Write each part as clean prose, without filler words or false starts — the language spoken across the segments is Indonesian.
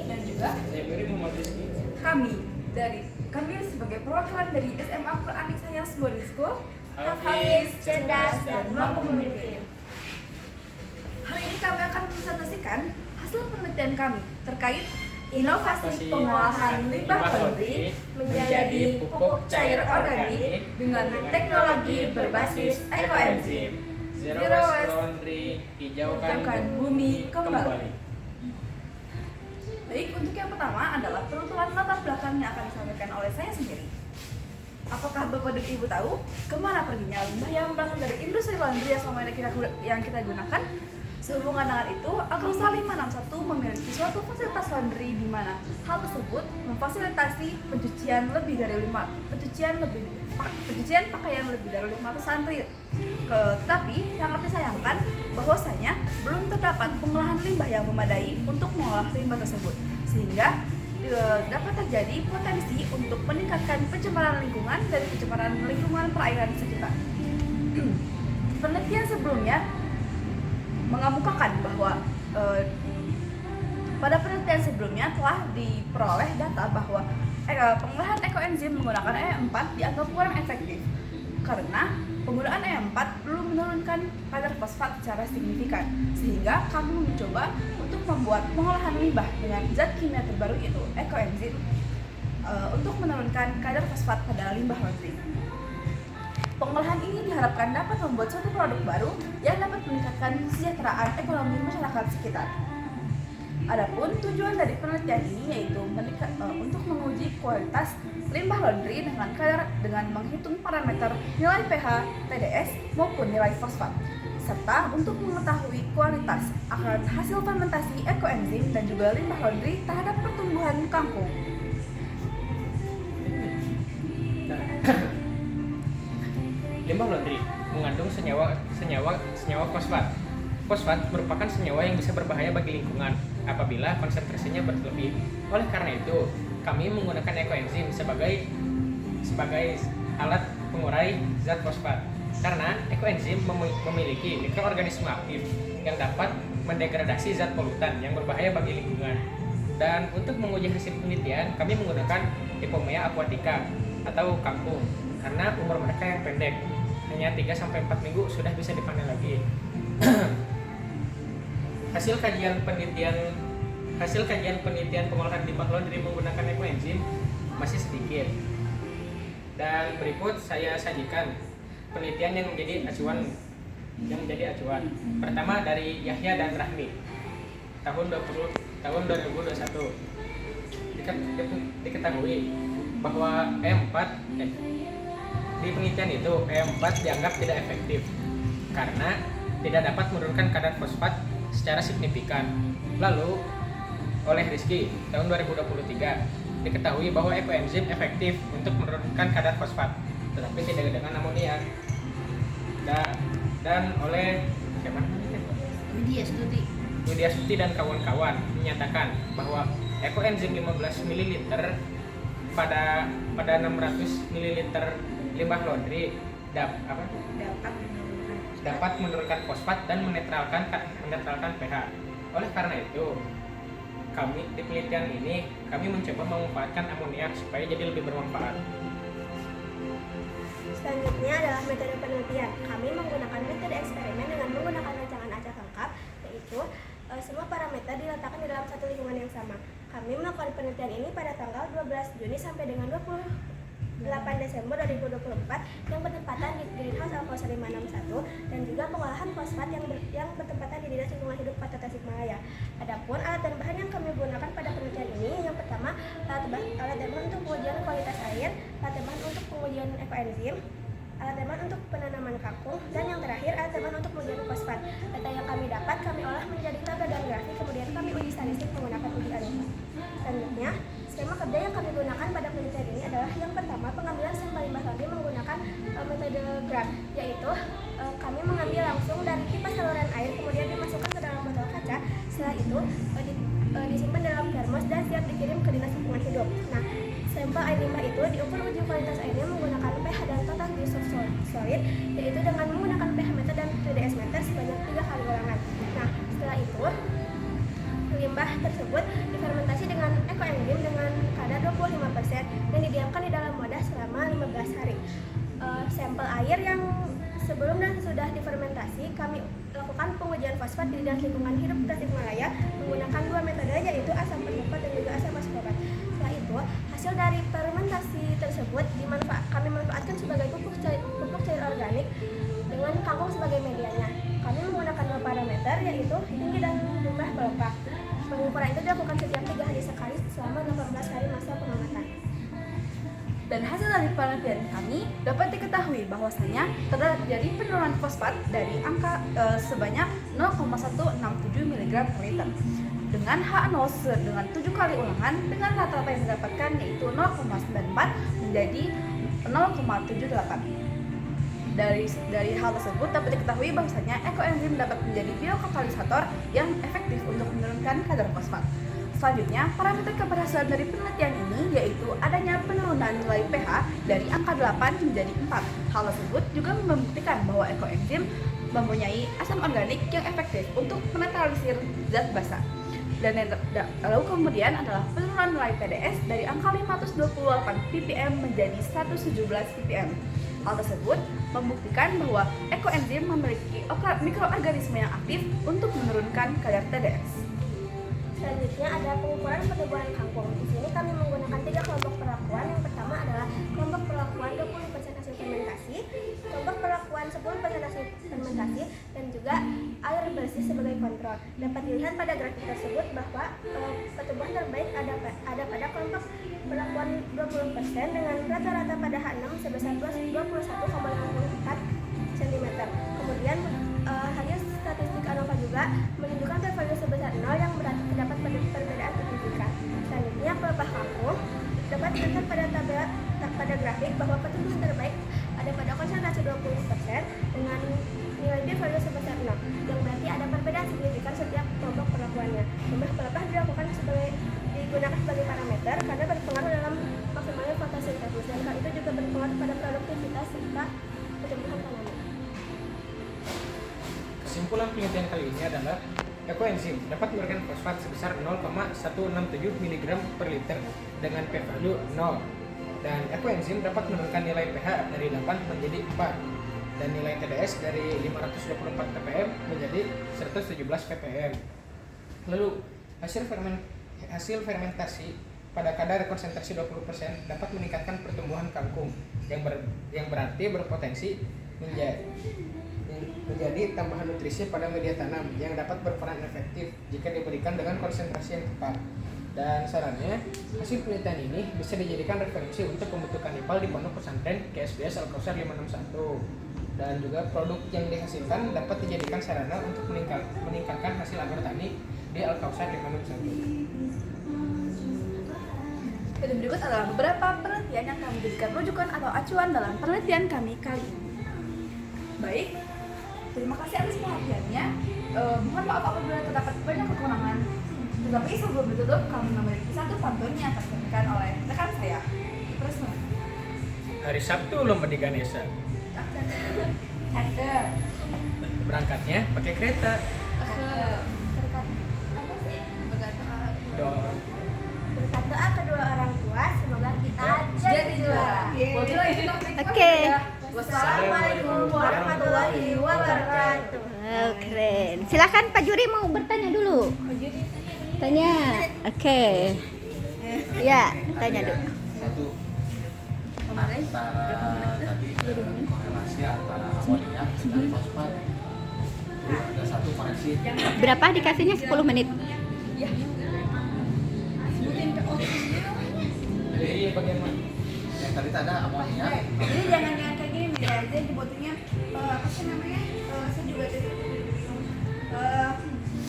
dan juga saya beri Muhammad Rizky. Kami sebagai perwakilan dari SMA Quranic Science Boarding School, Hafiz, cerdas, dan mampu memimpin. Hari ini kami akan mempresentasikan hasil penelitian kami terkait inovasi pengolahan limbah laundry menjadi pupuk cair organik dengan teknologi berbasis ekoenzim. Zero Waste Laundry, hijaukan bumi kembali. Baik, untuk yang pertama adalah penuturan latar belakang yang akan disampaikan oleh saya sendiri. Apakah Bapak dan Ibu tahu kemana perginya limbah yang berasal dari industri laundry yang kita gunakan? Sehubungan dengan itu, Al-Qausar 561 memiliki suatu fasilitas laundry di mana hal tersebut memfasilitasi pencucian pakaian lebih dari 500 santri. Tetapi sangat disayangkan bahwasanya belum terdapat pengolahan limbah yang memadai untuk mengolah limbah tersebut, sehingga dapat terjadi potensi untuk meningkatkan pencemaran lingkungan dari pencemaran lingkungan perairan sekitar. Penelitian sebelumnya mengemukakan bahwa pada penelitian sebelumnya telah diperoleh data bahwa pengolahan ekoenzim menggunakan E4 dianggap kurang efektif karena penggunaan E4 belum menurunkan kadar fosfat secara signifikan, sehingga kami mencoba untuk membuat pengolahan limbah dengan zat kimia terbaru yaitu ekoenzim untuk menurunkan kadar fosfat pada limbah laundry. Pengolahan ini diharapkan dapat membuat suatu produk baru yang dapat meningkatkan kesejahteraan ekonomi masyarakat sekitar. Adapun tujuan dari penelitian ini yaitu untuk menguji kualitas limbah laundry dengan menghitung parameter nilai pH, TDS maupun nilai fosfat, serta untuk mengetahui kualitas akan hasil fermentasi ekoenzim dan juga limbah laundry terhadap pertumbuhan kangkung. Limbah laundry mengandung senyawa fosfat. Fosfat merupakan senyawa yang bisa berbahaya bagi lingkungan apabila konsentrasinya berlebih. Oleh karena itu, kami menggunakan ekoenzim sebagai alat pengurai zat fosfat. Karena ekoenzim memiliki mikroorganisme aktif yang dapat mendegradasi zat polutan yang berbahaya bagi lingkungan. Dan untuk menguji hasil penelitian, kami menggunakan Hipomea aquatica atau kangkung karena umur mereka yang pendek, hanya 3-4 minggu sudah bisa dipanen lagi. Hasil kajian penelitian pengolahan limbah laundry menggunakan ekoenzim masih sedikit. Dan berikut saya sajikan penelitian yang menjadi acuan. Pertama dari Yahya dan Rahmi tahun 2021. Diketahui bahwa E4 di penelitian itu E4 dianggap tidak efektif karena tidak dapat menurunkan kadar fosfat secara signifikan. Lalu oleh Rizky tahun 2023 diketahui bahwa ekoenzim efektif untuk menurunkan kadar fosfat tetapi tidak dengan amoniak. Dan oleh Widya Stuti dan kawan-kawan menyatakan bahwa ekoenzim 15 ml pada 600 ml limbah laundry dapat menurunkan fosfat dan menetralkan pH. Oleh karena itu, kami di penelitian ini mencoba memanfaatkan amoniak supaya jadi lebih bermanfaat. Selanjutnya adalah metode penelitian. Kami menggunakan metode eksperimen dengan menggunakan rancangan acak lengkap, yaitu semua parameter diletakkan di dalam satu lingkungan yang sama. Kami melakukan penelitian ini pada tanggal 12 Juni sampai dengan 28 Desember 2024 yang bertempatan di Greenhouse Al-Qausar 561 dan juga pengolahan fosfat yang bertempatan di Dinas Lingkungan Hidup Kota Tasikmalaya. Adapun alat dan bahan yang kami gunakan pada penelitian ini, yang pertama alat dan bahan untuk pengujian kualitas air, alat dan bahan untuk pengujian ekoenzim, alat dan bahan untuk penanaman kangkung, dan yang terakhir alat dan bahan untuk pengujian fosfat. Data yang kami dapat kami olah menjadi tabel dan grafik, kemudian kami uji statistik menggunakan uji alfa. Selanjutnya, skema kerja yang kami gunakan pada penelitian ini adalah yang pertama pengambilan sampel limbah laundry menggunakan metode GRAB, yaitu kami mengambil langsung dari pipa saluran air kemudian dimasukkan ke dalam botol kaca. Setelah itu disimpan dalam termos dan siap dikirim ke Dinas Lingkungan Hidup. Nah, sampel air limbah itu diukur uji kualitas airnya menggunakan pH dan total use of solid, yaitu dengan menggunakan pH meter dan TDS meter sebanyak 3 kali ulangan. Nah, setelah itu limbah tersebut difermentasi air yang sebelum dan sesudah difermentasi, kami lakukan pengujian fosfat di Dinas Lingkungan Hidup Tasikmalaya menggunakan 2 metode, yaitu asam fosfat dan juga asam askorbat. Setelah itu, hasil dari fermentasi tersebut kami manfaatkan sebagai pupuk cair organik dengan kangkung sebagai medianya. Kami menggunakan 2 parameter, yaitu tinggi dan jumlah pelepah. Pengukuran itu dilakukan setiap 3 hari sekali selama 18 hari masa pengamatan. Dan hasil dari penelitian kami dapat diketahui bahwasanya terjadi penurunan fosfat dari angka sebanyak 0,167 mg per liter dengan HNO dengan 7 kali ulangan dengan rata-rata yang didapatkan yaitu 0,94 menjadi 0,78. Dari hal tersebut dapat diketahui bahwasanya ekoenzim dapat menjadi biokatalisator yang efektif untuk menurunkan kadar fosfat. Selanjutnya, parameter keberhasilan dari penelitian ini yaitu adanya penurunan nilai pH dari angka 8 menjadi 4. Hal tersebut juga membuktikan bahwa ekoenzim mempunyai asam organik yang efektif untuk menetralisir zat basa. Dan lalu kemudian adalah penurunan nilai PDS dari angka 528 ppm menjadi 117 ppm. Hal tersebut membuktikan bahwa ekoenzim memiliki mikroorganisme yang aktif untuk menurunkan kadar TDS. Selanjutnya ada pengukuran pertumbuhan kangkung. Di sini kami menggunakan 3 kelompok perlakuan. Yang pertama adalah kelompok perlakuan 20% hasil fermentasi, kelompok perlakuan 10% hasil fermentasi, dan juga air bersih sebagai kontrol. Dapat dilihat pada grafik tersebut bahwa pertumbuhan terbaik ada pada kelompok perlakuan 20% dengan rata-rata pada H6 sebesar 21,54 cm. Kemudian hasil statistik ANOVA juga menunjukkan p-value sebesar 0 yang berarti terdapat perbedaan signifikan. Selanjutnya, pelepah kangkung dapat dilihat pada grafik bahwa pertumbuhan terbaik ada pada konsentrasi 20% dengan nilai p-value sebesar 0 yang berarti ada perbedaan signifikan setiap kelompok perlakuannya. Jumlah pelepah digunakan sebagai parameter karena berpengaruh dalam maksimalnya fotosintesis, dan hal itu juga berpengaruh pada produktivitas serta pertumbuhan tanaman. Kesimpulan penelitian kali ini adalah ekoenzim dapat memberikan fosfat sebesar 0,167 mg per liter dengan p-value 0, dan ekoenzim dapat menurunkan nilai pH dari 8 menjadi 4 dan nilai TDS dari 524 ppm menjadi 117 ppm. Lalu hasil fermentasi pada kadar konsentrasi 20% dapat meningkatkan pertumbuhan kangkung yang berarti berpotensi menjadi tambahan nutrisi pada media tanam yang dapat berperan efektif jika diberikan dengan konsentrasi yang tepat. Dan sarannya, hasil penelitian ini bisa dijadikan referensi untuk pembentukan IPAL di Pondok Pesantren KSBS Al-Kausar 561. Dan juga produk yang dihasilkan dapat dijadikan sarana untuk meningkatkan hasil agrotani di Al-Kausar 561. Dan berikut adalah beberapa penelitian yang kami jadikan rujukan atau acuan dalam penelitian kami kali ini. Baik, terima kasih atas perhatiannya. Mohon maaf apabila terdapat banyak kekurangan. Tetapi sebelum ditutup, kami memiliki satu pantun yang akan disampaikan oleh rekan saya, Presma. Hari Sabtu lomba di Ganesha. Ada. Berangkatnya pakai kereta. Doa. Berkat doa kedua orang tua, semoga kita jadi juara. Oke. Wassalamualaikum warahmatullahi wabarakatuh. Wow, keren. Silakan Pak Juri mau bertanya dulu. Tanya. Oke. Ya, tanya dulu. Satu, antara tadi korelasi antara amoniak dengan fosfat. Ada satu koreksi. Berapa dikasihnya 10 menit? Ya. Sebutin PO. Jadi bagian mana? Yang tadi ada amoniak. Jadi jangan kayak gini nih, aja dibuatinnya apa sih namanya? Saya juga jadi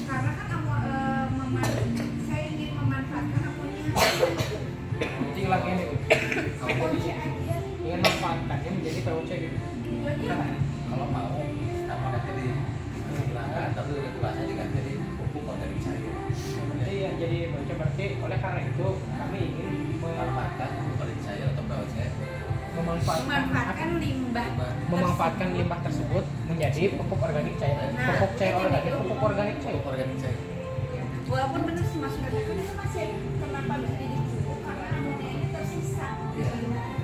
karena kan saya ingin memanfaatkan amonia. Cing lagi ini tuh. Kalau Ingin memanfaatkannya menjadi POC gitu. kalau mau amoniaknya dihilangkan, tapi regulasinya diganti jadi pupuk organik cair. Iya, jadi POC berarti oleh karena itu kami ingin Memanfaatkan pupuk organik cair atau POC. Memanfaatkan limbah. memanfaatkan limbah tersebut menjadi pupuk organik cair. Pupuk cair organik, pupuk organik cair. Pupuk organik cair. Walaupun benar sih Mas, karena kan itu masih kenapa bisa